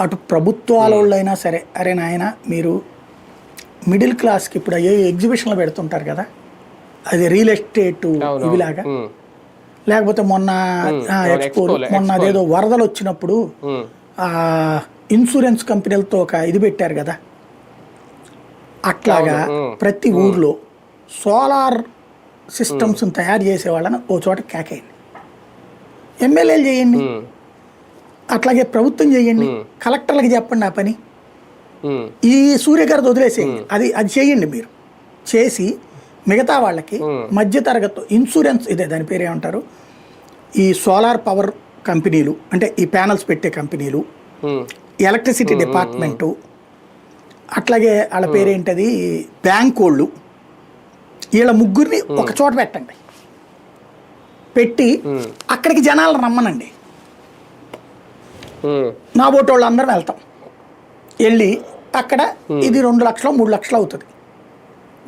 అటు ప్రభుత్వాల వాళ్ళైనా సరే, అరే నాయన మీరు మిడిల్ క్లాస్కి ఇప్పుడు అయ్యే ఎగ్జిబిషన్లు పెడుతుంటారు కదా, అది రియల్ ఎస్టేట్ ఇవిలాగా, లేకపోతే మొన్న ఎక్స్పోలు, మొన్న అదేదో వరదలు వచ్చినప్పుడు ఇన్సూరెన్స్ కంపెనీలతో ఒక ఇది పెట్టారు కదా, అట్లాగా ప్రతి ఊర్లో సోలార్ సిస్టమ్స్ తయారు చేసే వాళ్ళని ఓ చోట కేకేయండి, ఎమ్మెల్యేలు చేయండి, అట్లాగే ప్రభుత్వం చేయండి, కలెక్టర్లకు చెప్పండి ఆ పని. ఈ సూర్యగారిది వదిలేసేయండి, అది చేయండి మీరు. చేసి మిగతా వాళ్ళకి మధ్యతరగతి ఇన్సూరెన్స్, ఇదే దాని పేరు ఏమంటారు, ఈ సోలార్ పవర్ కంపెనీలు అంటే ఈ ప్యానల్స్ పెట్టే కంపెనీలు, ఎలక్ట్రిసిటీ డిపార్ట్మెంటు, అట్లాగే వాళ్ళ పేరేంటది బ్యాంక్ వాళ్ళు, వీళ్ళ ముగ్గురిని ఒక చోట పెట్టండి. పెట్టి అక్కడికి జనాలను రమ్మనండి. నా ఓటు వాళ్ళు అందరం వెళ్తాం. వెళ్ళి అక్కడ ఇది 2 లక్షలు 3 లక్షలు అవుతుంది,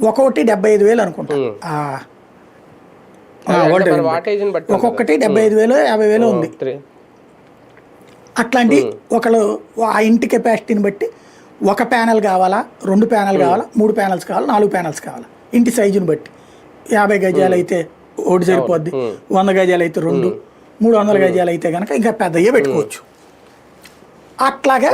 ఒక్కొక్కటి 75,000 అనుకుంటా, ఒక్కొక్కటి 75,000 50,000 ఉంది. అట్లాంటి ఒకళ్ళు ఆ ఇంటి కెపాసిటీని బట్టి ఒక ప్యానెల్ కావాలా, 2 ప్యానెల్ కావాలా, 3 ప్యానెల్స్ కావాలా, 4 ప్యానెల్స్ కావాలా, ఇంటి సైజుని బట్టి 50 గజాలు అయితే ఒకటి సరిపోద్ది, 100 గజాలు అయితే 2, 300 గజాలు అయితే కనుక ఇంకా పెద్దయ్యే పెట్టుకోవచ్చు. అట్లాగా